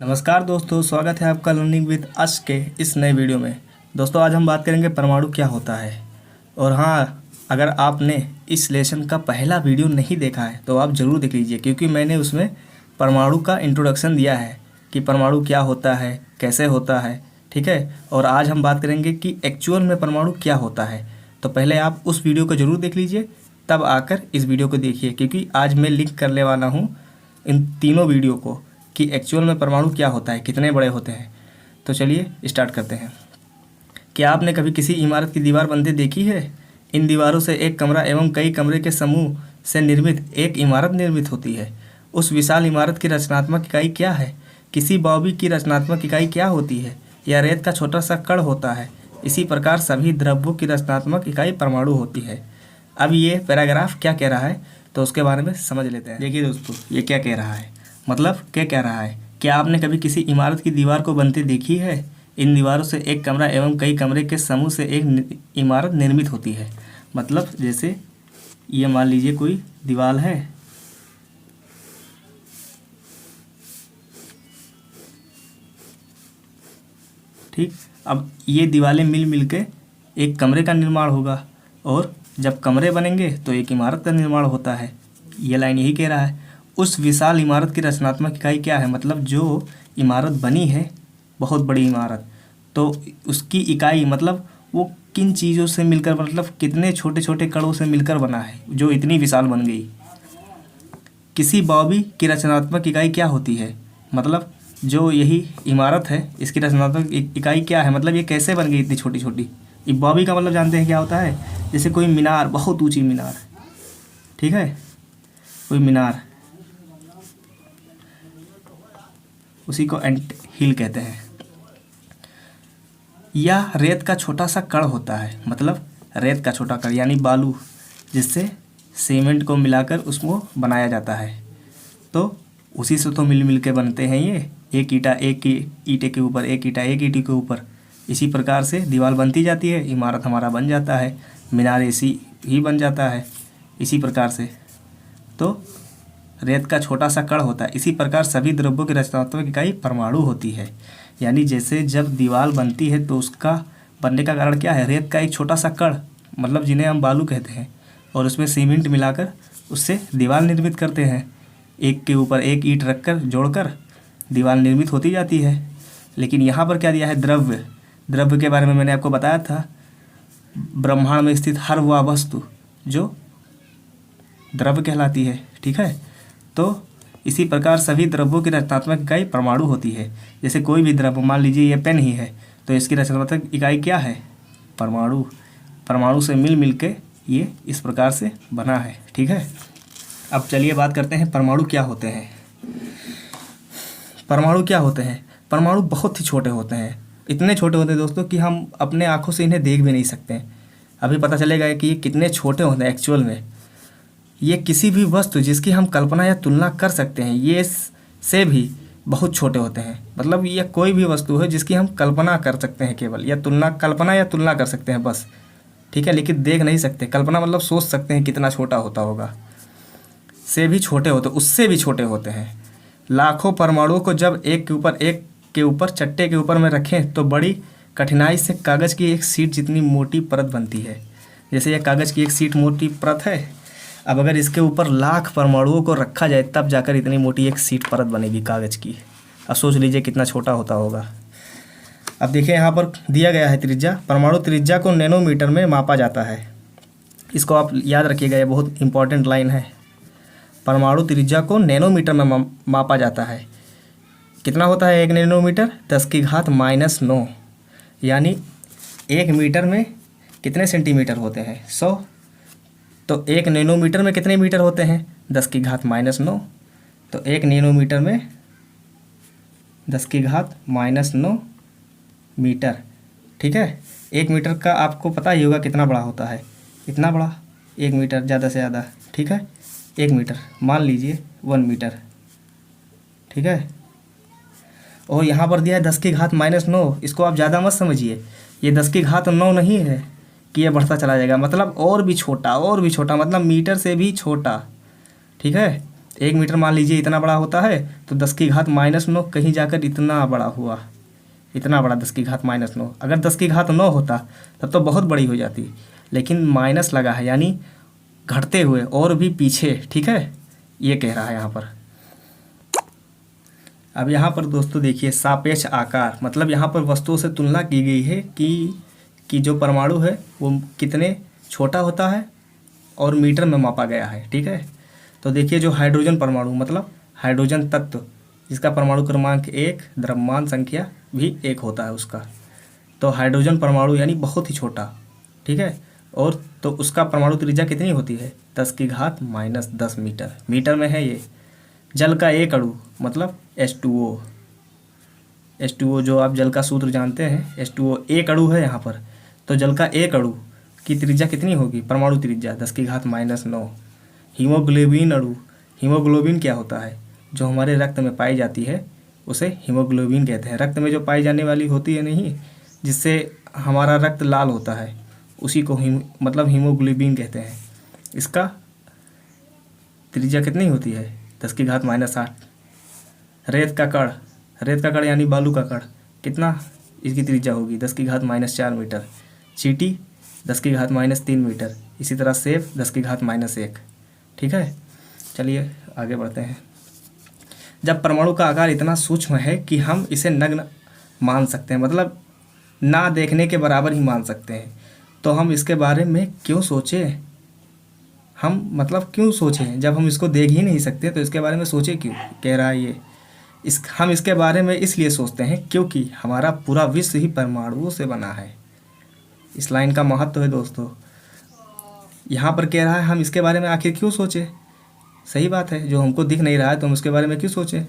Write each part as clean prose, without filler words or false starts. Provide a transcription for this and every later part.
नमस्कार दोस्तों, स्वागत है आपका लर्निंग विद अश के इस नए वीडियो में। दोस्तों आज हम बात करेंगे परमाणु क्या होता है। और हाँ, अगर आपने इस लेसन का पहला वीडियो नहीं देखा है तो आप ज़रूर देख लीजिए, क्योंकि मैंने उसमें परमाणु का इंट्रोडक्शन दिया है कि परमाणु क्या होता है, कैसे होता है। ठीक है, और आज हम बात करेंगे कि एक्चुअल में परमाणु क्या होता है। तो पहले आप उस वीडियो को ज़रूर देख लीजिए, तब आकर इस वीडियो को देखिए, क्योंकि आज मैं लिंक करने वाला हूँ इन तीनों वीडियो को कि एक्चुअल में परमाणु क्या होता है, कितने बड़े होते हैं। तो चलिए स्टार्ट करते हैं। क्या आपने कभी किसी इमारत की दीवार बनते देखी है? इन दीवारों से एक कमरा एवं कई कमरे के समूह से निर्मित एक इमारत निर्मित होती है। उस विशाल इमारत की रचनात्मक इकाई क्या है? किसी बॉबी की रचनात्मक इकाई क्या होती है? यह रेत का छोटा सा कण होता है। इसी प्रकार सभी द्रव्यों की रचनात्मक इकाई परमाणु होती है। अब ये पैराग्राफ क्या कह रहा है तो उसके बारे में समझ लेते हैं। देखिए दोस्तों, ये क्या कह रहा है, मतलब क्या कह रहा है। क्या आपने कभी किसी इमारत की दीवार को बनते देखी है? इन दीवारों से एक कमरा एवं कई कमरे के समूह से एक इमारत निर्मित होती है। मतलब जैसे ये मान लीजिए कोई दीवार है, ठीक। अब ये दीवारें मिल के एक कमरे का निर्माण होगा, और जब कमरे बनेंगे तो एक इमारत का निर्माण होता है। ये लाइन यही कह रहा है। उस विशाल इमारत की रचनात्मक इकाई क्या है? मतलब जो इमारत बनी है, बहुत बड़ी इमारत, तो उसकी इकाई मतलब वो किन चीज़ों से मिलकर, मतलब कितने छोटे छोटे कणों से मिलकर बना है जो इतनी विशाल बन गई। किसी बॉबी की रचनात्मक इकाई क्या होती है? मतलब जो यही इमारत है, इसकी रचनात्मक इकाई क्या है? मतलब ये कैसे बन गई इतनी छोटी छोटी। ये बॉबी का मतलब जानते हैं क्या होता है? जैसे कोई मीनार, बहुत ऊंची मीनार, ठीक है, कोई मीनार, उसी को एंट हिल कहते हैं। यह रेत का छोटा सा कण होता है। मतलब रेत का छोटा कण यानी बालू, जिससे सीमेंट को मिलाकर उसको बनाया जाता है। तो उसी से तो मिल के बनते हैं ये, एक ईंटा एक ईंटे के ऊपर, एक ईंटा एक ईंटे के ऊपर। इसी प्रकार से दीवार बनती जाती है, इमारत हमारा बन जाता है, मीनार ऐसी ही बन जाता है इसी प्रकार से। तो रेत का छोटा सा कण होता है। इसी प्रकार सभी द्रव्यों की रचनात्मक इकाई परमाणु होती है। यानी जैसे जब दीवार बनती है तो उसका बनने का कारण क्या है? रेत का एक छोटा सा कण, मतलब जिन्हें हम बालू कहते हैं, और उसमें सीमेंट मिलाकर उससे दीवार निर्मित करते हैं। एक के ऊपर एक ईंट रखकर जोड़कर दीवार निर्मित होती जाती है। लेकिन यहाँ पर क्या दिया है? द्रव्य। द्रव्य के बारे में मैंने आपको बताया था, ब्रह्मांड में स्थित हर वह वस्तु जो द्रव्य कहलाती है। ठीक है, तो इसी प्रकार सभी द्रव्यों की रचनात्मक इकाई परमाणु होती है। जैसे कोई भी द्रव्य, मान लीजिए ये पेन ही है, तो इसकी रचनात्मक इकाई क्या है? परमाणु। परमाणु से मिल के ये इस प्रकार से बना है। ठीक है, अब चलिए बात करते हैं परमाणु क्या होते हैं। परमाणु क्या होते हैं? परमाणु बहुत ही छोटे होते हैं। इतने छोटे होते हैं दोस्तों कि हम अपने आँखों से इन्हें देख भी नहीं सकते हैं। अभी पता चलेगा कि ये कितने छोटे होते हैं एक्चुअल में। ये किसी भी वस्तु जिसकी हम कल्पना या तुलना कर सकते हैं, ये से भी बहुत छोटे होते हैं। मतलब ये कोई भी वस्तु है जिसकी हम कल्पना कर सकते हैं केवल, या कल्पना या तुलना कर सकते हैं बस। ठीक है, लेकिन देख नहीं सकते। कल्पना मतलब सोच सकते हैं कितना छोटा होता होगा। से भी छोटे होते, उससे भी छोटे होते हैं। लाखों परमाणुओं को जब एक के ऊपर चट्टे के ऊपर में रखें तो बड़ी कठिनाई से कागज़ की एक शीट जितनी मोटी परत बनती है। जैसे यह कागज़ की एक शीट मोटी परत है, अब अगर इसके ऊपर लाख परमाणुओं को रखा जाए तब जाकर इतनी मोटी एक शीट परत बनेगी कागज़ की। अब सोच लीजिए कितना छोटा होता होगा। अब देखिए यहाँ पर दिया गया है त्रिज्या। परमाणु त्रिज्या को नैनोमीटर में मापा जाता है। इसको आप याद रखिएगा, ये बहुत इंपॉर्टेंट लाइन है। परमाणु त्रिज्या को नैनोमीटर में मापा जाता है। कितना होता है 1 नैनोमीटर? 10⁻⁻⁹। यानी 1 मीटर में कितने सेंटीमीटर होते हैं? 100। तो 1 नैनोमीटर में कितने मीटर होते हैं? 10⁻⁹। तो 1 नैनोमीटर में 10⁻⁹ मीटर। ठीक है, 1 मीटर का आपको पता ही होगा कितना बड़ा होता है। इतना बड़ा 1 मीटर ज़्यादा से ज़्यादा। ठीक है, 1 मीटर मान लीजिए 1 मीटर। ठीक है, और यहाँ पर दिया है 10⁻⁹। इसको आप ज़्यादा मत समझिए, ये 10⁹ नहीं है कि ये बढ़ता चला जाएगा। मतलब और भी छोटा, और भी छोटा, मतलब मीटर से भी छोटा। ठीक है, 1 मीटर मान लीजिए इतना बड़ा होता है, तो 10⁻⁹ कहीं जाकर इतना बड़ा हुआ, इतना बड़ा 10⁻⁹। अगर 10⁹ होता तब तो बहुत बड़ी हो जाती, लेकिन माइनस लगा है यानी घटते हुए और भी पीछे, ठीक है, ये कह रहा है यहाँ पर। अब यहाँ पर दोस्तों देखिए सापेक्ष आकार, मतलब यहाँ पर वस्तुओं से तुलना की गई है कि जो परमाणु है वो कितने छोटा होता है और मीटर में मापा गया है, ठीक है। तो देखिए जो हाइड्रोजन परमाणु, मतलब हाइड्रोजन तत्व जिसका परमाणु क्रमांक 1, द्रव्यमान संख्या भी 1 होता है उसका, तो हाइड्रोजन परमाणु यानी बहुत ही छोटा, ठीक है। और तो उसका परमाणु त्रिज्या कितनी होती है, 10⁻⁻10 मीटर, मीटर में है ये। जल का एक अणु मतलब H2O, H2O जो आप जल का सूत्र जानते हैं, H2O एक अणु है यहाँ पर, तो जल का एक अणु की त्रिज्या कितनी होगी, परमाणु त्रिज्या 10⁻⁹। हीमोग्लोबिन अणु, हीमोग्लोबिन क्या होता है, जो हमारे रक्त में पाई जाती है उसे हीमोग्लोबिन कहते हैं। रक्त में जो पाई जाने वाली होती है नहीं, जिससे हमारा रक्त लाल होता है, उसी को मतलब हीमोग्लोबिन कहते हैं। इसका त्रिज्या कितनी होती है, 10⁻⁸। रेत का कण, रेत का कण यानी बालू का कण, कितना इसकी त्रिज्या होगी, 10⁻⁴ मीटर। चींटी 10⁻³ मीटर, इसी तरह सेब 10⁻⁻1, ठीक है। चलिए आगे बढ़ते हैं। जब परमाणु का आकार इतना सूक्ष्म है कि हम इसे नग्न मान सकते हैं, मतलब ना देखने के बराबर ही मान सकते हैं, तो हम इसके बारे में क्यों सोचें, हम मतलब क्यों सोचें, जब हम इसको देख ही नहीं सकते तो इसके बारे में सोचें क्यों, कह रहा है ये। हम इसके बारे में इसलिए सोचते हैं क्योंकि हमारा पूरा विश्व ही परमाणुओं से बना है। इस लाइन का महत्व है दोस्तों। यहाँ पर कह रहा है हम इसके बारे में आखिर क्यों सोचें, सही बात है, जो हमको दिख नहीं रहा है तो हम उसके बारे में क्यों सोचें।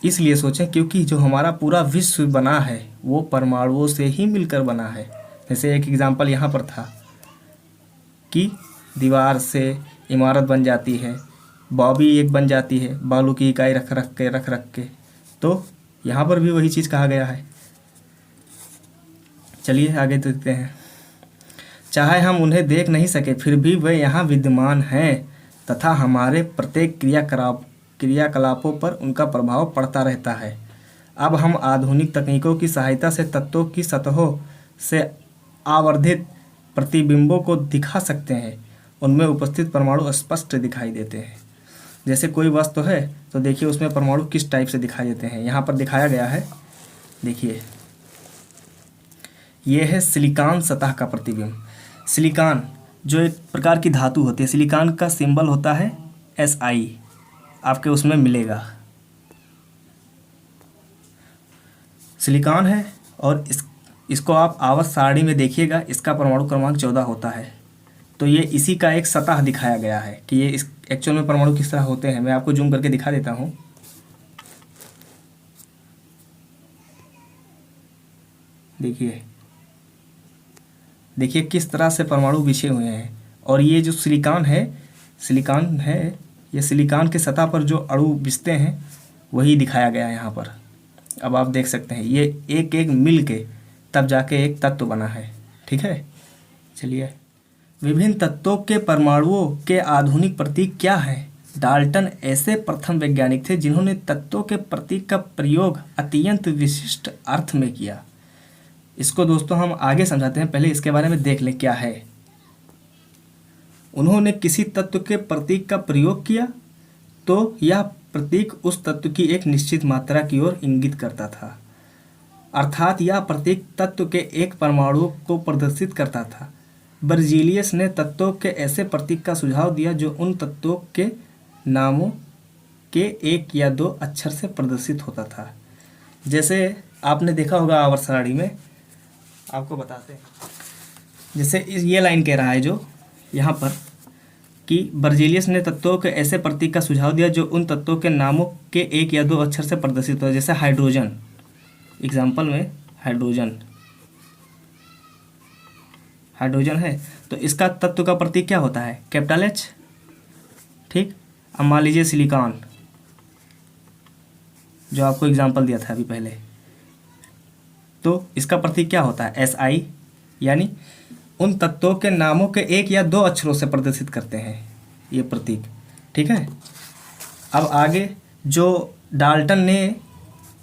इसलिए सोचें क्योंकि जो हमारा पूरा विश्व बना है वो परमाणुओं से ही मिलकर बना है। जैसे एक एग्जाम्पल यहाँ पर था कि दीवार से इमारत बन जाती है, बॉबी एक बन जाती है बालू की इकाई रख रख के, तो यहाँ पर भी वही चीज़ कहा गया है। चलिए आगे देखते हैं। चाहे हम उन्हें देख नहीं सके फिर भी वे यहाँ विद्यमान हैं तथा हमारे प्रत्येक क्रियाकलापों पर उनका प्रभाव पड़ता रहता है। अब हम आधुनिक तकनीकों की सहायता से तत्वों की सतहों से आवर्धित प्रतिबिंबों को दिखा सकते हैं। उनमें उपस्थित परमाणु स्पष्ट दिखाई देते हैं। जैसे कोई वस्तु है तो देखिए उसमें परमाणु किस टाइप से दिखाई देते हैं, यहाँ पर दिखाया गया है। देखिए ये है सिलिकॉन सतह का प्रतिबिंब। सिलिकॉन जो एक प्रकार की धातु होती है, सिलिकॉन का सिंबल होता है Si, आपके उसमें मिलेगा। सिलिकॉन है और इसको आप आवर्त सारणी में देखिएगा, इसका परमाणु क्रमांक 14 होता है। तो ये इसी का एक सतह दिखाया गया है कि ये इस एक्चुअल में परमाणु किस तरह होते हैं। मैं आपको जूम करके दिखा देता हूँ। देखिए किस तरह से परमाणु बिछे हुए हैं। और ये जो सिलिकॉन है ये सिलिकॉन के सतह पर जो अणु बिछते हैं वही दिखाया गया है यहाँ पर। अब आप देख सकते हैं ये एक एक मिल के तब जाके एक तत्व बना है, ठीक है। चलिए, विभिन्न तत्वों के परमाणुओं के आधुनिक प्रतीक क्या हैं? डाल्टन ऐसे प्रथम वैज्ञानिक थे जिन्होंने तत्वों के प्रतीक का प्रयोग अत्यंत विशिष्ट अर्थ में किया। इसको दोस्तों हम आगे समझाते हैं, पहले इसके बारे में देख लें क्या है। उन्होंने किसी तत्व के प्रतीक का प्रयोग किया तो यह प्रतीक उस तत्व की एक निश्चित मात्रा की ओर इंगित करता था, अर्थात यह प्रतीक तत्व के एक परमाणु को प्रदर्शित करता था। बर्जीलियस ने तत्वों के ऐसे प्रतीक का सुझाव दिया जो उन तत्वों के नामों के 1 या 2 अक्षर से प्रदर्शित होता था। जैसे आपने देखा होगा आवर्त सारणी में, आपको बताते हैं। जैसे ये लाइन कह रहा है जो यहाँ पर कि बर्जीलियस ने तत्वों के ऐसे प्रतीक का सुझाव दिया जो उन तत्वों के नामों के 1 या 2 अक्षर से प्रदर्शित होता है। जैसे हाइड्रोजन, एग्जाम्पल में हाइड्रोजन है तो इसका तत्व का प्रतीक क्या होता है, कैपिटल H, ठीक। अब मान लीजिए सिलिकॉन, जो आपको एग्जाम्पल दिया था अभी पहले, तो इसका प्रतीक क्या होता है, Si, यानी उन तत्वों के नामों के 1 या 2 अक्षरों से प्रदर्शित करते हैं ये प्रतीक, ठीक है। अब आगे जो डाल्टन ने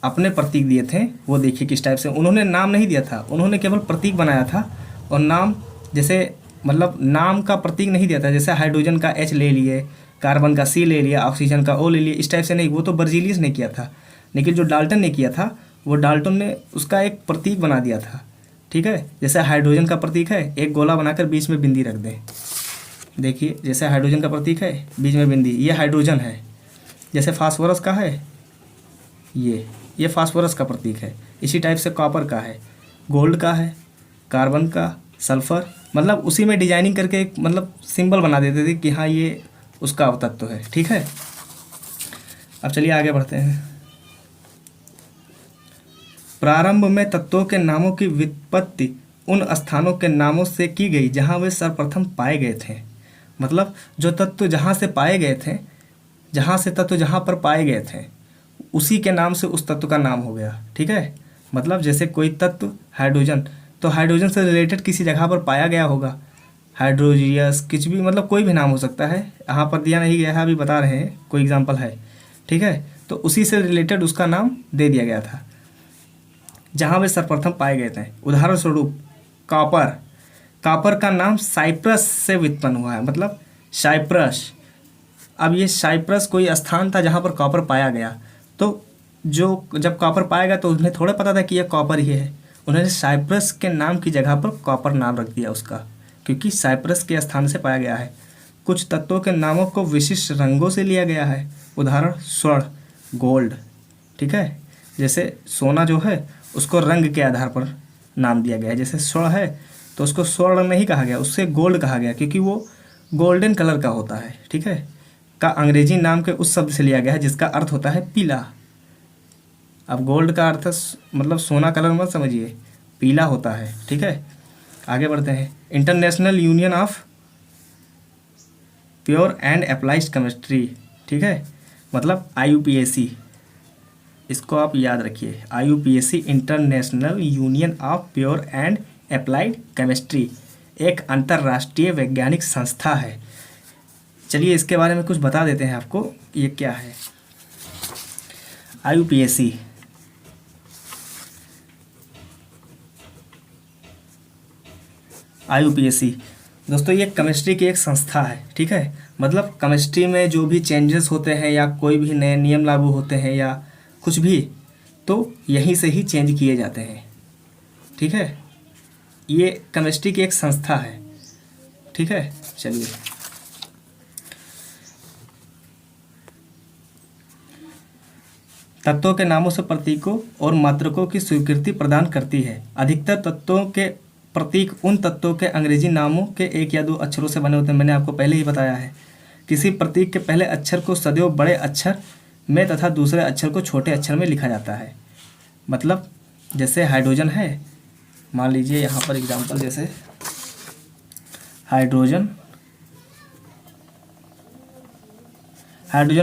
अपने प्रतीक दिए थे वो देखिए किस टाइप से। उन्होंने नाम नहीं दिया था, उन्होंने केवल प्रतीक बनाया था। और नाम जैसे मतलब नाम का प्रतीक नहीं दिया था, जैसे हाइड्रोजन का H ले लिए, कार्बन का C ले लिया, ऑक्सीजन का O ले लिया, इस टाइप से नहीं। वो तो बर्जीलियस ने किया था, लेकिन जो डाल्टन ने किया था वो डाल्टन ने उसका एक प्रतीक बना दिया था। ठीक है, जैसे हाइड्रोजन का प्रतीक है, एक गोला बनाकर बीच में बिंदी रख दें। देखिए जैसे हाइड्रोजन का प्रतीक है, बीच में बिंदी, ये हाइड्रोजन है। जैसे फास्फोरस का है, ये फास्फोरस का प्रतीक है। इसी टाइप से कॉपर का है, गोल्ड का है, कार्बन का, सल्फर, मतलब उसी में डिजाइनिंग करके एक मतलब सिंबल बना देते थे कि हाँ ये उसका अवतत्व है। ठीक है, अब चलिए आगे बढ़ते हैं। प्रारंभ में तत्वों के नामों की व्युत्पत्ति उन स्थानों के नामों से की गई जहाँ वे सर्वप्रथम पाए गए थे। मतलब जो तत्व जहाँ से पाए गए थे, जहाँ से तत्व जहाँ पर पाए गए थे, उसी के नाम से उस तत्व का नाम हो गया। ठीक है, मतलब जैसे कोई तत्व हाइड्रोजन, तो हाइड्रोजन से रिलेटेड किसी जगह पर पाया गया होगा, हाइड्रोजियस, कुछ भी, मतलब कोई भी नाम हो सकता है। यहाँ पर दिया नहीं गया है, अभी बता रहे हैं, कोई एग्जांपल है। ठीक है, तो उसी से रिलेटेड उसका नाम दे दिया गया था जहाँ वे सर्वप्रथम पाए गए थे। उदाहरण स्वरूप कॉपर, कॉपर का नाम साइप्रस से व्युत्पन्न हुआ है, मतलब साइप्रस। अब ये साइप्रस कोई स्थान था जहाँ पर कॉपर पाया गया, तो जो जब कॉपर पाया गया तो उन्हें थोड़ा पता था कि यह कॉपर ही है, उन्होंने साइप्रस के नाम की जगह पर कॉपर नाम रख दिया उसका, क्योंकि साइप्रस के स्थान से पाया गया है। कुछ तत्वों के नामों को विशिष्ट रंगों से लिया गया है, उदाहरण स्वर्ण, गोल्ड। ठीक है, जैसे सोना जो है उसको रंग के आधार पर नाम दिया गया है। जैसे स्वर्ण है तो उसको स्वर्ण नहीं कहा गया, उससे गोल्ड कहा गया, क्योंकि वो गोल्डन कलर का होता है। ठीक है, का अंग्रेजी नाम के उस शब्द से लिया गया है जिसका अर्थ होता है पीला। अब गोल्ड का अर्थ मतलब सोना कलर मत समझिए, पीला होता है। ठीक है, आगे बढ़ते हैं। International union of pure and applied chemistry. ठीक है, मतलब IUPAC, इसको आप याद रखिए, IUPAC international union of pure and applied chemistry एक अंतर्राष्ट्रीय वैज्ञानिक संस्था है। चलिए इसके बारे में कुछ बता देते हैं आपको, ये क्या है। IUPAC दोस्तों ये केमिस्ट्री की एक संस्था है। ठीक है, मतलब केमिस्ट्री में जो भी चेंजेस होते हैं या कोई भी नए नियम लागू होते हैं या कुछ भी, तो यहीं से ही चेंज किए जाते हैं। ठीक है, ये केमिस्ट्री की एक संस्था है। ठीक है, चलिए तत्वों के नामों से प्रतीकों और मात्रकों की स्वीकृति प्रदान करती है। अधिकतर तत्वों के प्रतीक उन तत्वों के अंग्रेजी नामों के एक या दो अक्षरों से बने होते हैं, मैंने आपको पहले ही बताया है। किसी प्रतीक के पहले अक्षर को सदैव बड़े अक्षर में तथा दूसरे अक्षर को छोटे अक्षर में लिखा जाता है। मतलब जैसे हाइड्रोजन है, मान लीजिए यहाँ पर एग्जांपल, जैसे हाइड्रोजन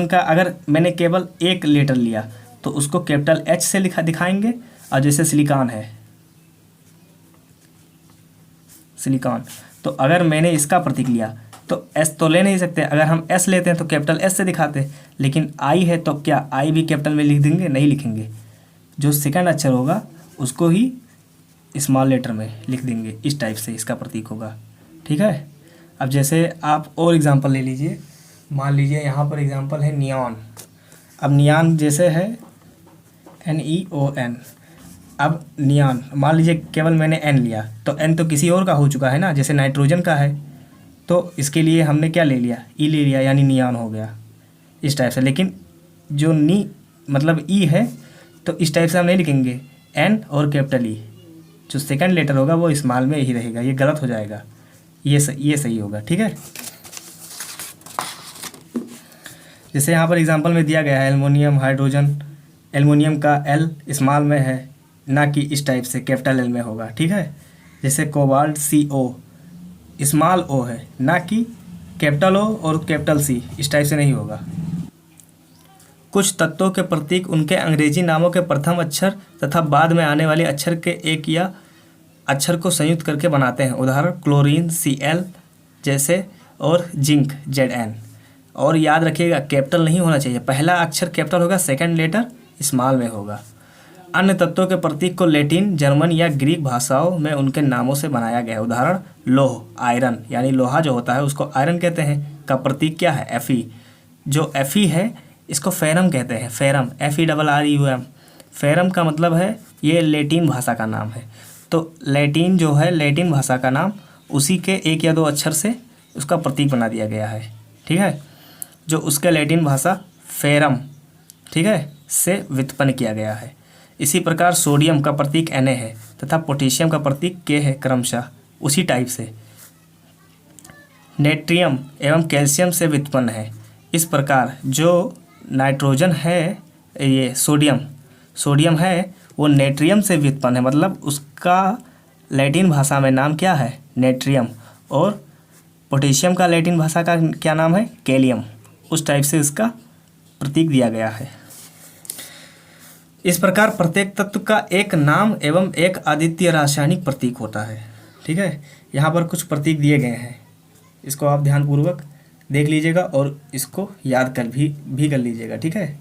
का अगर मैंने केवल एक लेटर लिया तो उसको कैपिटल H से लिखा दिखाएंगे। और जैसे सिलिकॉन है, सिलिकॉन, तो अगर मैंने इसका प्रतीक लिया तो S तो ले नहीं सकते, अगर हम S लेते हैं तो कैपिटल S से दिखाते, लेकिन I है तो क्या I भी कैपिटल में लिख देंगे? नहीं लिखेंगे, जो सेकंड अक्षर होगा उसको ही स्मॉल लेटर में लिख देंगे। इस टाइप से इसका प्रतीक होगा। ठीक है, अब जैसे आप और एग्जांपल ले लीजिए, मान लीजिए यहाँ पर एग्जांपल है नियॉन। अब नियॉन जैसे है NEON। अब नियॉन मान लीजिए केवल मैंने N लिया तो N तो किसी और का हो चुका है ना, जैसे नाइट्रोजन का है, तो इसके लिए हमने क्या ले लिया? E ले लिया, यानी नियॉन हो गया इस टाइप से। लेकिन जो मतलब E है तो इस टाइप से हम नहीं लिखेंगे, N और कैपिटल E, जो सेकंड लेटर होगा वो स्मॉल में ही रहेगा, ये गलत हो जाएगा, ये सही होगा। ठीक है, जैसे यहाँ पर एग्जांपल में दिया गया है एल्युमिनियम, हाइड्रोजन, एल्युमिनियम का L स्मॉल में है, ना कि इस टाइप से कैपिटल L में होगा। ठीक है, जैसे कोबाल्ट CO स्मॉल O है, ना कि कैपिटल O और कैपिटल C, इस टाइप से नहीं होगा। कुछ तत्वों के प्रतीक उनके अंग्रेजी नामों के प्रथम अक्षर तथा बाद में आने वाले अक्षर के एक या अक्षर को संयुक्त करके बनाते हैं। उदाहरण क्लोरीन Cl जैसे, और जिंक Zn। और याद रखिएगा कैपिटल नहीं होना चाहिए, पहला अक्षर कैपिटल होगा, सेकंड लेटर स्मॉल में होगा। अन्य तत्वों के प्रतीक को लैटिन, जर्मन या ग्रीक भाषाओं में उनके नामों से बनाया गया है। उदाहरण लोह, आयरन, यानी लोहा जो होता है उसको आयरन कहते हैं, का प्रतीक क्या है, Fe। जो Fe है इसको फेरम कहते हैं, फेरम, FERRUM। फेरम का मतलब है ये लैटिन भाषा का नाम है। तो लैटिन जो है, लैटिन भाषा का नाम उसी के एक या दो अक्षर से उसका प्रतीक बना दिया गया है, ठीक है, जो उसके लैटिन भाषा फेरम, ठीक है, से व्युत्पन्न किया गया है। इसी प्रकार सोडियम का प्रतीक Na है तथा पोटेशियम का प्रतीक K है, क्रमशः उसी टाइप से नेट्रियम एवं कैल्शियम से व्युत्पन्न है। इस प्रकार जो नाइट्रोजन है, ये सोडियम है वो नेट्रियम से व्युत्पन्न है, मतलब उसका लैटिन भाषा में नाम क्या है, नेट्रियम, और पोटेशियम का लैटिन भाषा का क्या नाम है, कैलियम। उस टाइप से इसका प्रतीक दिया गया है। इस प्रकार प्रत्येक तत्व का एक नाम एवं एक अद्वितीय रासायनिक प्रतीक होता है, ठीक है। यहाँ पर कुछ प्रतीक दिए गए हैं, इसको आप ध्यानपूर्वक देख लीजिएगा और इसको याद कर भी कर लीजिएगा, ठीक है।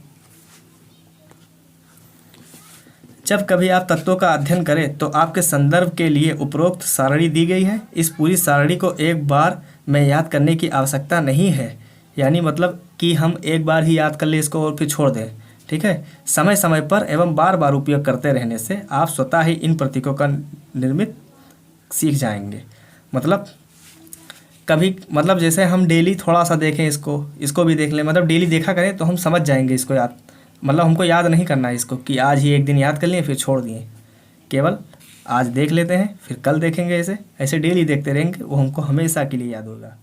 जब कभी आप तत्वों का अध्ययन करें तो आपके संदर्भ के लिए उपरोक्त सारणी दी गई है। इस पूरी सारणी को एक बार में याद करने की आवश्यकता नहीं है, यानी मतलब कि हम एक बार ही याद कर ले इसको और फिर छोड़ दें, ठीक है। समय समय पर एवं बार बार उपयोग करते रहने से आप स्वतः ही इन प्रतीकों का निर्मित सीख जाएंगे। मतलब कभी, मतलब जैसे हम डेली थोड़ा सा देखें, इसको भी देख लें, मतलब डेली देखा करें तो हम समझ जाएंगे इसको याद, मतलब हमको याद नहीं करना है इसको कि आज ही एक दिन याद कर लिए फिर छोड़ दिए, केवल आज देख लेते हैं फिर कल देखेंगे, ऐसे डेली देखते रहेंगे, वो हमको हमेशा के लिए याद होगा।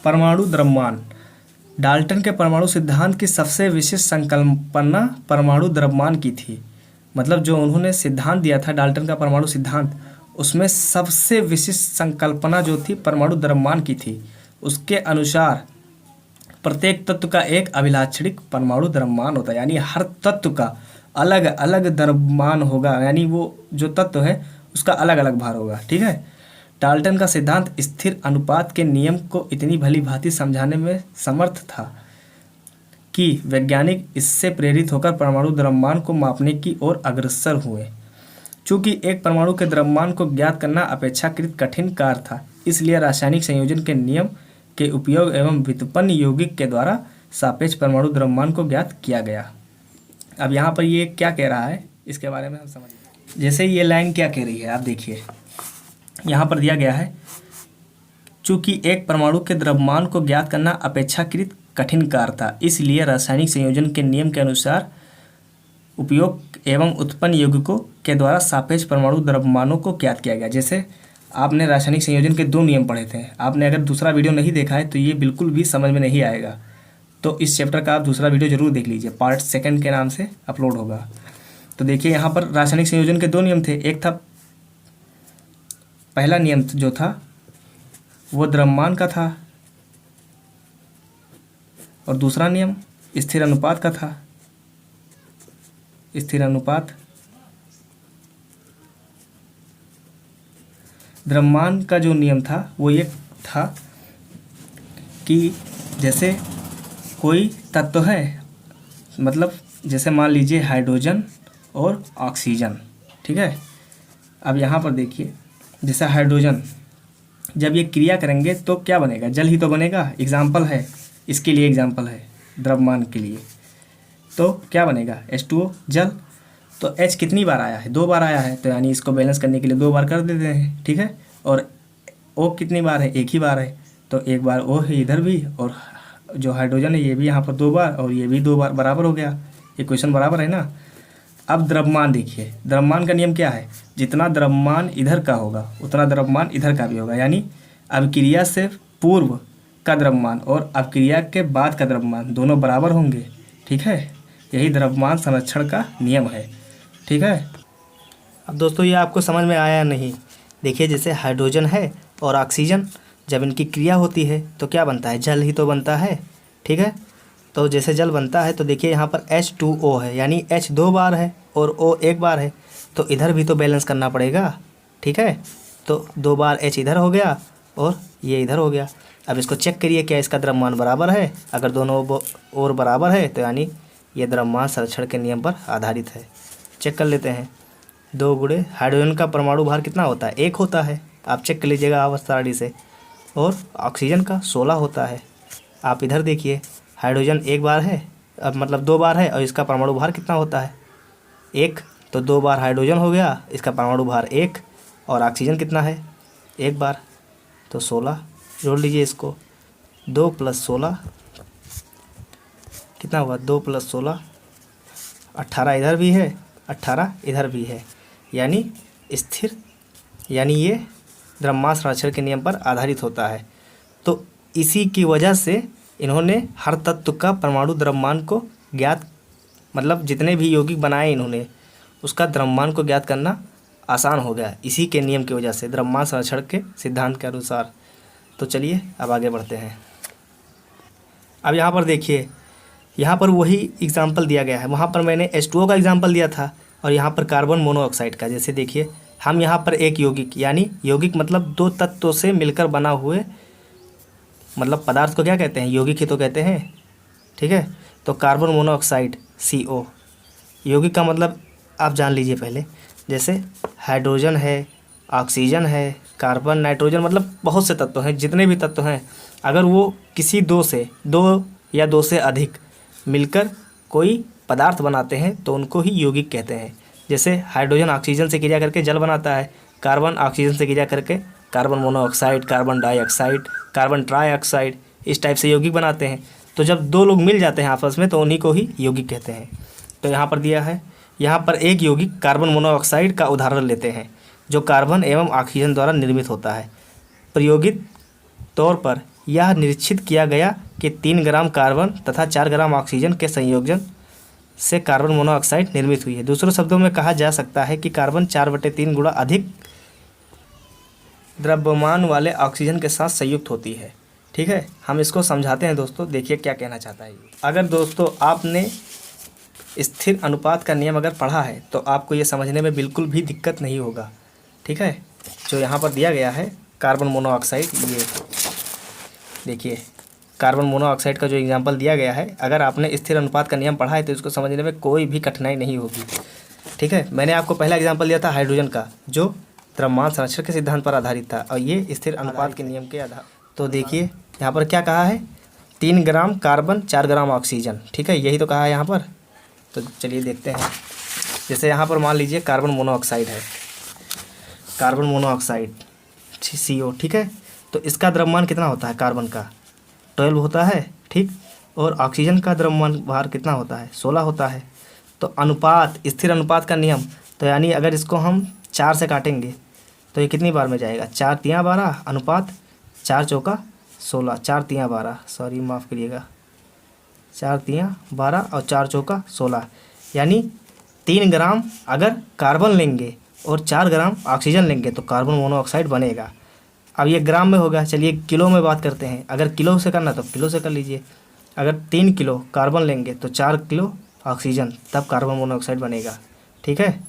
परमाणु द्रव्यमान। डाल्टन के परमाणु सिद्धांत की सबसे विशिष्ट संकल्पना परमाणु द्रव्यमान की थी। मतलब जो उन्होंने सिद्धांत दिया था डाल्टन का परमाणु सिद्धांत, उसमें सबसे विशिष्ट संकल्पना जो थी परमाणु द्रव्यमान की थी। उसके अनुसार प्रत्येक तत्व का एक अभिलाक्षणिक परमाणु द्रव्यमान होता है, यानी हर तत्व का अलग अलग द्रव्यमान होगा, यानी वो जो तत्व है उसका अलग अलग भार होगा, ठीक है। डाल्टन का सिद्धांत स्थिर अनुपात के नियम को इतनी भली भांति समझाने में समर्थ था कि वैज्ञानिक इससे प्रेरित होकर परमाणु द्रव्यमान को मापने की ओर अग्रसर हुए। चूँकि एक परमाणु के द्रव्यमान को ज्ञात करना अपेक्षाकृत कठिन कार्य था, इसलिए रासायनिक संयोजन के नियम के उपयोग एवं व्युत्पन्न यौगिक के द्वारा सापेक्ष परमाणु द्रव्यमान को ज्ञात किया गया। अब यहाँ पर ये क्या कह रहा है इसके बारे में हम समझें। जैसे ये लाइन क्या कह रही है, आप देखिए यहाँ पर दिया गया है, चूँकि एक परमाणु के द्रव्यमान को ज्ञात करना अपेक्षाकृत कठिन कार्य था, इसलिए रासायनिक संयोजन के नियम के अनुसार उपयोग एवं उत्पन्न यौगिकों के द्वारा सापेक्ष परमाणु द्रव्यमानों को ज्ञात किया गया। जैसे आपने रासायनिक संयोजन के 2 नियम पढ़े थे, आपने अगर दूसरा वीडियो नहीं देखा है तो ये बिल्कुल भी समझ में नहीं आएगा, तो इस चैप्टर का आप दूसरा वीडियो जरूर देख लीजिए, पार्ट 2 के नाम से अपलोड होगा। तो देखिए यहाँ पर रासायनिक संयोजन के 2 नियम थे, एक था, पहला नियम जो था वो द्रव्यमान का था और दूसरा नियम स्थिर अनुपात का था। स्थिर अनुपात, द्रव्यमान का जो नियम था वो ये था कि जैसे कोई तत्व है, मतलब जैसे मान लीजिए हाइड्रोजन और ऑक्सीजन, ठीक है। अब यहाँ पर देखिए, जैसे हाइड्रोजन जब ये क्रिया करेंगे तो क्या बनेगा, जल ही तो बनेगा। एग्जाम्पल है, इसके लिए एग्जाम्पल है द्रव्यमान के लिए, तो क्या बनेगा H2O, जल। तो H कितनी बार आया है, 2 बार आया है, तो यानी इसको बैलेंस करने के लिए 2 बार कर देते हैं, ठीक है। और O कितनी बार है, 1 ही बार है, तो 1 बार O है इधर भी, और जो हाइड्रोजन है ये भी यहाँ पर 2 बार और ये भी 2 बार, बराबर हो गया, इक्वेशन बराबर है ना। अब द्रव्यमान देखिए, द्रव्यमान का नियम क्या है, जितना द्रव्यमान इधर का होगा उतना द्रव्यमान इधर का भी होगा, यानी अभिक्रिया से पूर्व का द्रव्यमान और अभिक्रिया के बाद का द्रव्यमान दोनों बराबर होंगे, ठीक है। यही द्रव्यमान संरक्षण का नियम है, ठीक है। अब दोस्तों ये आपको समझ में आया नहीं, देखिए जैसे हाइड्रोजन है और ऑक्सीजन, जब इनकी क्रिया होती है तो क्या बनता है, जल ही तो बनता है, ठीक है। तो जैसे जल बनता है तो देखिए यहाँ पर H2O है, यानी H 2 बार है और O 1 बार है, तो इधर भी तो बैलेंस करना पड़ेगा, ठीक है। तो 2 बार H इधर हो गया और ये इधर हो गया। अब इसको चेक करिए क्या इसका द्रव्यमान बराबर है। अगर दोनों ओर बराबर है तो यानी ये द्रव्यमान संरक्षण के नियम पर आधारित है। चेक कर लेते हैं। 2 गुणे हाइड्रोजन का परमाणु भार कितना होता है? 1 होता है, आप चेक कर लीजिएगा आसानी से। और ऑक्सीजन का 16 होता है। आप इधर देखिए, हाइड्रोजन 1 बार है, अब मतलब 2 बार है, और इसका परमाणु भार कितना होता है? 1। तो 2 बार हाइड्रोजन हो गया, इसका परमाणु भार 1, और ऑक्सीजन कितना है? 1 बार, तो 16 जोड़ लीजिए इसको। 2 + 16 कितना हुआ? 2 + 16 18 इधर भी है, 18 इधर भी है, यानी स्थिर, यानी ये द्रव्यमान संरक्षण के नियम पर आधारित होता है। तो इसी की वजह से इन्होंने हर तत्व का परमाणु द्रव्यमान को ज्ञात, मतलब जितने भी यौगिक बनाए इन्होंने, उसका द्रव्यमान को ज्ञात करना आसान हो गया इसी के नियम की वजह से, द्रव्यमान संरक्षण के सिद्धांत के अनुसार। तो चलिए अब आगे बढ़ते हैं। अब यहाँ पर देखिए, यहाँ पर वही एग्जाम्पल दिया गया है। वहाँ पर मैंने H2O का एग्जाम्पल दिया था, और यहाँ पर कार्बन मोनोऑक्साइड का। जैसे देखिए, हम यहाँ पर एक यौगिक, यानी यौगिक मतलब 2 तत्वों से मिलकर बना हुए मतलब पदार्थ को क्या कहते हैं? यौगिक ही तो कहते हैं, ठीक है। तो कार्बन मोनोऑक्साइड CO, यौगिक का मतलब आप जान लीजिए पहले। जैसे हाइड्रोजन है, ऑक्सीजन है, कार्बन, नाइट्रोजन, मतलब बहुत से तत्व हैं। जितने भी तत्व हैं, अगर वो किसी 2 या 2 से अधिक मिलकर कोई पदार्थ बनाते हैं तो उनको ही यौगिक कहते हैं। जैसे हाइड्रोजन ऑक्सीजन से क्रिया करके जल बनाता है, कार्बन ऑक्सीजन से क्रिया करके carbon monoxide, carbon dioxide, carbon trioxide, इस टाइप से यौगिक बनाते हैं। तो जब 2 लोग मिल जाते हैं आपस में तो उन्हीं को ही यौगिक कहते हैं। तो यहाँ पर दिया है, यहाँ पर एक यौगिक कार्बन मोनोऑक्साइड का उदाहरण लेते हैं, जो कार्बन एवं ऑक्सीजन द्वारा निर्मित होता है। प्रायोगिक तौर पर यह निरीक्षित किया गया कि 3 ग्राम कार्बन तथा 4 ग्राम ऑक्सीजन के संयोजन से कार्बन मोनोऑक्साइड निर्मित हुई है। दूसरे शब्दों में कहा जा सकता है कि कार्बन 4/3 गुना अधिक द्रव्यमान वाले ऑक्सीजन के साथ संयुक्त होती है। ठीक है, हम इसको समझाते हैं दोस्तों, देखिए क्या कहना चाहता है ये। अगर दोस्तों आपने स्थिर अनुपात का नियम अगर पढ़ा है तो आपको ये समझने में बिल्कुल भी दिक्कत नहीं होगा। ठीक है, जो यहाँ पर दिया गया है कार्बन मोनोऑक्साइड, ये देखिए कार्बन मोनोऑक्साइड का जो एग्जांपल दिया गया है, अगर आपने स्थिर अनुपात का नियम पढ़ा है तो इसको समझने में कोई भी कठिनाई नहीं होगी। ठीक है, मैंने आपको पहला एग्जांपल दिया था हाइड्रोजन का, जो द्रव्यमान संरक्षण के सिद्धांत पर आधारित था, और ये स्थिर अनुपात के नियम के आधार। तो देखिए यहाँ पर क्या कहा है, 3 ग्राम कार्बन 4 ग्राम ऑक्सीजन। ठीक है, यही तो कहा है यहाँ पर। तो चलिए देखते हैं। जैसे यहाँ पर मान लीजिए कार्बन मोनोऑक्साइड है, कार्बन मोनोऑक्साइड CO। ठीक है, तो इसका द्रव्यमान कितना होता है? कार्बन का 12 होता है, ठीक। और ऑक्सीजन का द्रव्यमान भार कितना होता है? 16 होता है। तो अनुपात, स्थिर अनुपात का नियम, तो यानी अगर इसको हम 4 से काटेंगे तो ये कितनी बार में जाएगा? 4 तियाँ 12 अनुपात 4 चौका 16, 4 तियाँ 12, सॉरी माफ़ करिएगा, 4 तियाँ 12 और 4 चौका 16, यानी 3 ग्राम अगर कार्बन लेंगे और 4 ग्राम ऑक्सीजन लेंगे तो कार्बन मोनोऑक्साइड बनेगा। अब ये ग्राम में होगा, चलिए किलो में बात करते हैं। अगर किलो से करना तो किलो से कर लीजिए। अगर 3 किलो कार्बन लेंगे तो 4 किलो ऑक्सीजन, तब कार्बन मोनोऑक्साइड बनेगा। ठीक है,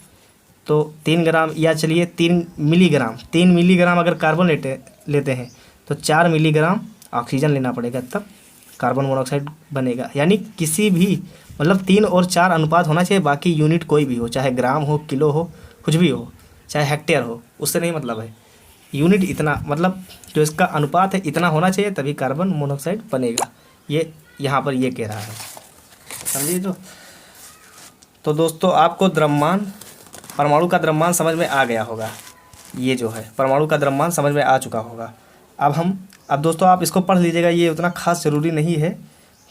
तो 3 ग्राम, या चलिए 3 मिलीग्राम अगर कार्बन लेते हैं तो 4 मिलीग्राम ऑक्सीजन लेना पड़ेगा, तब कार्बन मोनोऑक्साइड बनेगा। यानी किसी भी मतलब 3 और 4 अनुपात होना चाहिए, बाकी यूनिट कोई भी हो, चाहे ग्राम हो, किलो हो, कुछ भी हो, चाहे हेक्टेयर हो, उससे नहीं मतलब है। यूनिट इतना, मतलब जो इसका अनुपात है इतना होना चाहिए, तभी कार्बन मोनोऑक्साइड बनेगा। ये यहाँ पर ये कह रहा है, समझिए। तो दोस्तों आपको द्रव्यमान, परमाणु का द्रव्यमान समझ में आ गया होगा। ये जो है परमाणु का द्रव्यमान समझ में आ चुका होगा। अब दोस्तों आप इसको पढ़ लीजिएगा, ये उतना खास ज़रूरी नहीं है।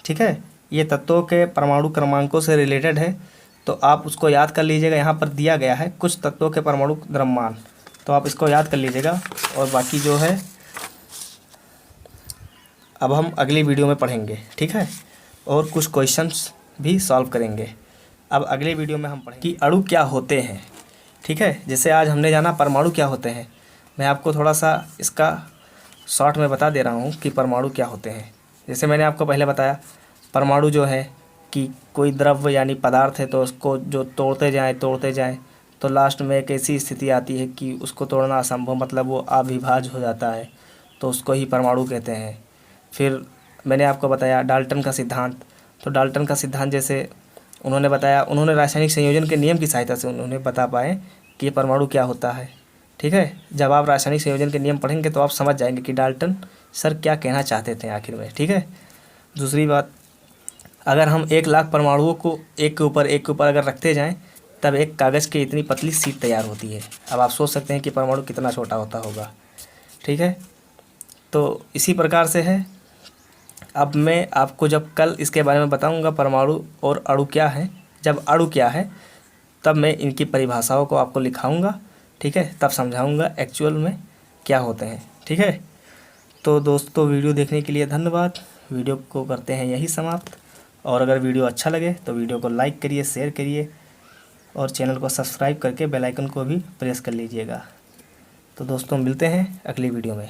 ठीक है, ये तत्वों के परमाणु क्रमांकों से रिलेटेड है, तो आप उसको याद कर लीजिएगा। यहाँ पर दिया गया है कुछ तत्वों के परमाणु द्रव्यमान, तो आप इसको याद कर लीजिएगा। और बाकी जो है अब हम अगली वीडियो में पढ़ेंगे, ठीक है, और कुछ क्वेश्चंस भी सॉल्व करेंगे। अब अगले वीडियो में हम पढ़ेंगे कि अणु क्या होते हैं। ठीक है, जैसे आज हमने जाना परमाणु क्या होते हैं, मैं आपको थोड़ा सा इसका शॉर्ट में बता दे रहा हूँ कि परमाणु क्या होते हैं। जैसे मैंने आपको पहले बताया, परमाणु जो है कि कोई द्रव्य यानी पदार्थ है, तो उसको जो तोड़ते जाएं तो लास्ट में एक ऐसी स्थिति आती है कि उसको तोड़ना असंभव, मतलब वो अविभाज्य हो जाता है, तो उसको ही परमाणु कहते हैं। फिर मैंने आपको बताया डाल्टन का सिद्धांत। तो डाल्टन का सिद्धांत जैसे उन्होंने बताया, उन्होंने रासायनिक संयोजन के नियम की सहायता से उन्होंने बता पाए कि ये परमाणु क्या होता है। ठीक है, जब आप रासायनिक संयोजन के नियम पढ़ेंगे तो आप समझ जाएंगे कि डाल्टन सर क्या कहना चाहते थे आखिर में। ठीक है, दूसरी बात, अगर हम 1,00,000 परमाणुओं को एक के ऊपर अगर रखते जाएं तब एक कागज़ की इतनी पतली शीट तैयार होती है। अब आप सोच सकते हैं कि परमाणु कितना छोटा होता होगा। ठीक है, तो इसी प्रकार से है। अब मैं आपको जब कल इसके बारे में बताऊंगा परमाणु और अणु क्या है, जब अणु क्या है तब मैं इनकी परिभाषाओं को आपको लिखाऊंगा। ठीक है, तब समझाऊंगा एक्चुअल में क्या होते हैं। ठीक है, तो दोस्तों वीडियो देखने के लिए धन्यवाद। वीडियो को करते हैं यही समाप्त। और अगर वीडियो अच्छा लगे तो वीडियो को लाइक करिए, शेयर करिए और चैनल को सब्सक्राइब करके बेल आइकन को भी प्रेस कर लीजिएगा। तो दोस्तों मिलते हैं अगली वीडियो में।